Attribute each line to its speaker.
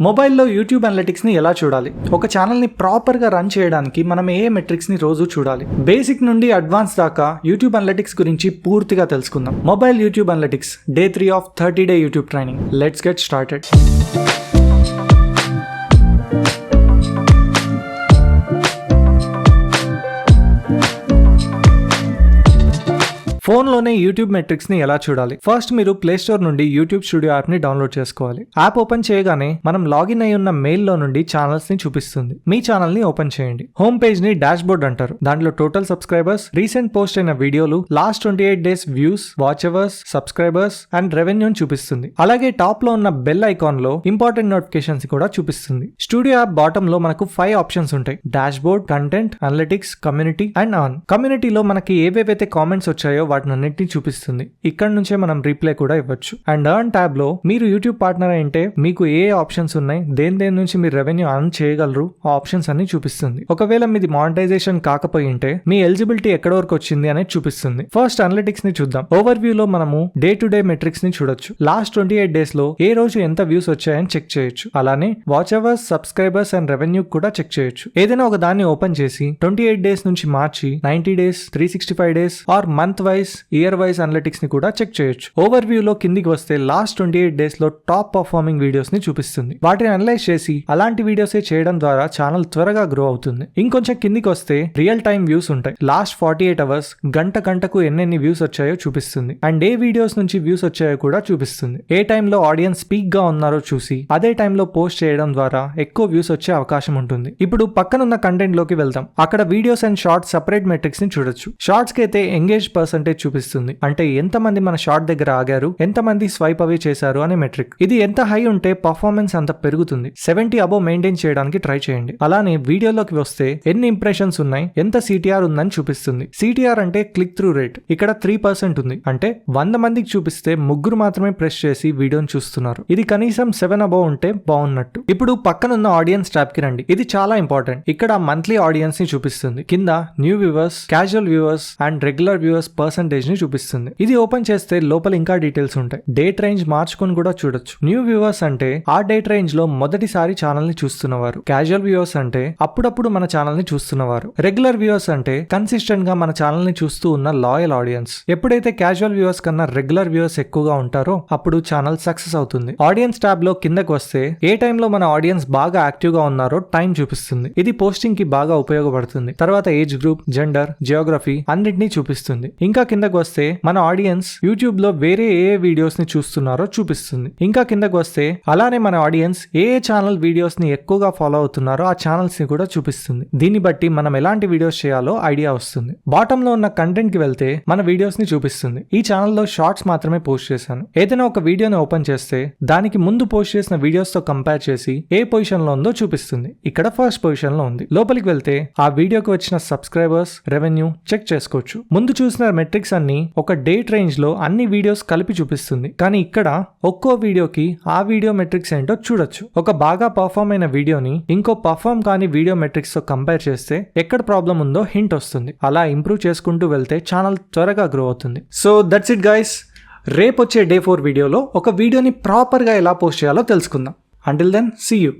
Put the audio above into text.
Speaker 1: మొబైల్లో YouTube analytics ని ఎలా చూడాలి, ఒక ఛానల్ ని ప్రాపర్ గా రన్ చేయడానికి మనం ఏ మెట్రిక్స్ ని రోజు చూడాలి, బేసిక్ నుండి అడ్వాన్స్ దాకా యూట్యూబ్ అనలిటిక్స్ గురించి పూర్తిగా తెలుసుకుందాం. Mobile YouTube analytics day 3 of 30 day YouTube training. Let's get started. ఫోన్లోనే యూట్యూబ్ మెట్రిక్స్ ని ఎలా చూడాలి? ఫస్ట్ మీరు ప్లే స్టోర్ నుండి యూట్యూబ్ స్టూడియో యాప్ ని డౌన్లోడ్ చేసుకోవాలి. యాప్ ఓపెన్ చేయగానే మనం లాగిన్ అయి ఉన్న మెయిల్ లో నుండి ఛానల్స్ ని చూపిస్తుంది. మీ ఛానల్ ని ఓపెన్ చేయండి. హోమ్ పేజ్ ని డాష్ బోర్డ్ అంటారు. దాంట్లో టోటల్ సబ్స్క్రైబర్స్, రీసెంట్ పోస్ట్ అయిన వీడియోలు, last 28 days views, watch hours, subscribers and revenue చూపిస్తుంది. అలాగే టాప్ లో ఉన్న బెల్ ఐకాన్ లో ఇంపార్టెంట్ నోటిఫికేషన్స్ కూడా చూపిస్తుంది. స్టూడియో యాప్ బాటమ్ లో మనకు 5 ఆప్షన్స్ ఉంటాయి: dash board, content, analytics, community and on. కమ్యూనిటీలో మనకి ఏవేవైతే కామెంట్స్ వచ్చాయో వాటినన్నిటిని చూపిస్తుంది. ఇక్కడ నుంచే మనం రీప్లై కూడా ఇవ్వచ్చు. అండ్ ఎర్న్ ట్యాబ్ లో మీరు యూట్యూబ్ పార్ట్నర్ అంటే మీకు ఏ ఆప్షన్స్ ఉన్నాయి, దేని నుంచి మీరు రెవెన్యూ అర్న్ చేయగలరు, ఆ ఆప్షన్స్ అన్ని చూపిస్తుంది. ఒకవేళ మీది మానిటైజేషన్ కాకపోయి ఉంటే మీ ఎలిజిబిలిటీ ఎక్కడ వరకు వచ్చింది అనేది చూపిస్తుంది. ఫస్ట్ అనలిటిక్స్ ని చూద్దాం. ఓవర్ వ్యూ లో మనము డే టు డే మెట్రిక్స్ ని చూడొచ్చు. లాస్ట్ 28 డేస్ లో ఏ రోజు ఎంత వ్యూస్ వచ్చాయని చెక్ చేయొచ్చు. అలానే watch hours, subscribers and revenue కూడా చెక్ చేయొచ్చు. ఏదైనా ఒక దాన్ని ఓపెన్ చేసి 28 డేస్ నుంచి మార్చి 90 days, 365 days are month wise, year wise analytics ని కూడా చెక్ చేయొచ్చు. ఓవర్ వ్యూ లో కిందికి వస్తే లాస్ట్ 28 డేస్ లో టాప్ పర్ఫార్మింగ్ వీడియోస్ ని చూపిస్తుంది. వాటిని అనలైజ్ చేసి అలాంటి వీడియోస్ చేయడం ద్వారా ఛానల్ త్వరగా గ్రో అవుతుంది. ఇంకొంచెం కిందికి వస్తే రియల్ టైమ్ వ్యూస్ ఉంటాయి. లాస్ట్ 48 అవర్స్, గంటకు ఎన్నెన్ని వ్యూస్ వచ్చాయో చూపిస్తుంది. అండ్ ఏ వీడియోస్ నుంచి వ్యూస్ వచ్చాయో కూడా చూపిస్తుంది. ఏ టైంలో ఆడియన్స్ పీక్ గా ఉన్నారో చూసి అదే టైంలో పోస్ట్ చేయడం ద్వారా ఎక్కువ వ్యూస్ వచ్చే అవకాశం ఉంటుంది. ఇప్పుడు పక్కనున్న కంటెంట్ లోకి వెళ్దాం. అక్కడ videos and shorts separate metrics ని చూడొచ్చు. షార్ట్స్ కి అయితే ఎంగేజ్ పర్సెంటేజ్ చూపిస్తుంది. అంటే ఎంతమంది మన షార్ట్ దగ్గర ఆగారు, ఎంతమంది స్వైప్ అవే చేశారు అనే మెట్రిక్. ఇది ఎంత హై ఉంటే పర్ఫార్మెన్స్ అంత పెరుగుతుంది. 70 అబోవ్ మెయింటైన్ చేయడానికి ట్రై చేయండి. అలానే వీడియోలోకి వస్తే ఎన్ని ఇంప్రెషన్స్ ఉన్నాయి, ఎంత సిటిఆర్ ఉందని చూపిస్తుంది. సిటిఆర్ అంటే క్లిక్ త్రూ రేట్. ఇక్కడ 3% ఉంది. అంటే 100 మందికి చూపిస్తే 3 మాత్రమే ప్రెస్ చేసి వీడియోని చూస్తున్నారు. ఇది కనీసం 7 అబోవ్ ఉంటే బాగున్నట్టు. ఇప్పుడు పక్కనున్న ఆడియన్స్ ట్యాబ్ కి రండి. ఇది చాలా ఇంపార్టెంట్. ఇక్కడ మంత్లీ ఆడియన్స్ ని చూపిస్తుంది. కింద new viewers, casual viewers and regular viewers percentage ని చూపిస్తుంది. ఇది ఓపెన్ చేస్తే లోపల ఇంకా డీటెయిల్స్ ఉంటాయి. డేట్ రేంజ్ మార్చుకొని కూడా చూడొచ్చు. న్యూ వ్యూవర్స్ అంటే ఆ డేట్ రేంజ్ లో మొదటిసారి ఛానల్ ని చూస్తున్నవారు. క్యాజువల్ వ్యూవర్స్ అంటే అప్పుడప్పుడు మన ఛానల్ ని చూస్తున్నవారు. రెగ్యులర్ వ్యూవర్స్ అంటే కన్సిస్టెంట్ గా మన ఛానల్ ని చూస్తూ ఉన్న లాయల్ ఆడియన్స్. ఎప్పుడైతే క్యాజువల్ వ్యూవర్స్ కన్నా రెగ్యులర్ వ్యూవర్స్ ఎక్కువగా ఉంటారో అప్పుడు ఛానల్ సక్సెస్ అవుతుంది. ఆడియన్స్ ట్యాబ్ లో కిందకు వస్తే ఏ టైంలో మన ఆడియన్స్ బాగా యాక్టివ్ గా ఉన్నారో టైం చూపిస్తుంది. ఇది పోస్టింగ్ కి బాగా ఉపయోగపడుతుంది. తర్వాత ఏజ్ గ్రూప్, జెండర్, జియోగ్రఫీ అన్నిటినీ చూపిస్తుంది. ఇంకా కిందకు వస్తే మన ఆడియన్స్ యూట్యూబ్ లో వేరే ఏ వీడియోస్ ని చూస్తున్నారో చూపిస్తుంది. ఇంకా కిందకు వస్తే అలానే మన ఆడియన్స్ ఏ ఛానల్ వీడియోస్ ని ఎక్కువగా ఫాలో అవుతున్నారో ఆ ఛానల్స్ ని కూడా చూపిస్తుంది. దీన్ని బట్టి మనం ఎలాంటి వీడియోస్ చేయాలో ఐడియా వస్తుంది. బాటమ్ లో ఉన్న కంటెంట్ కి వెళ్తే మన వీడియోస్ ని చూపిస్తుంది. ఈ ఛానల్లో షార్ట్స్ మాత్రమే పోస్ట్ చేశాను. ఏదైనా ఒక వీడియోని ఓపెన్ చేస్తే దానికి ముందు పోస్ట్ చేసిన వీడియోస్ తో కంపేర్ చేసి ఏ పొజిషన్ లో ఉందో చూపిస్తుంది. ఇక్కడ ఫస్ట్ పొజిషన్ లో ఉంది. లోపలికి వెళ్తే ఆ వీడియోకి వచ్చిన సబ్స్క్రైబర్స్, రెవెన్యూ చెక్ చేసుకోవచ్చు. ముందు చూసిన మెట్రిక్స్ అన్ని ఒక డేట్ రేంజ్ లో అన్ని వీడియోస్ కలిపి చూపిస్తుంది. కానీ ఇక్కడ ఒక్కో వీడియోకి ఆ వీడియో మెట్రిక్స్ ఏంటో చూడొచ్చు. ఒక బాగా పర్ఫార్మ్ అయిన వీడియోని ఇంకో పర్ఫార్మ్ కాని వీడియో మెట్రిక్స్ తో కంపేర్ చేస్తే ఎక్కడ ప్రాబ్లం ఉందో హింట్ వస్తుంది. అలా ఇంప్రూవ్ చేసుకుంటూ వెళ్తే ఛానల్ త్వరగా గ్రో అవుతుంది. So that's it guys. రేపు వచ్చే డే 4 వీడియోలో ఒక వీడియోని ప్రాపర్ గా ఎలా పోస్ట్ చేయాలో తెలుసుకుందాం. Until then see you.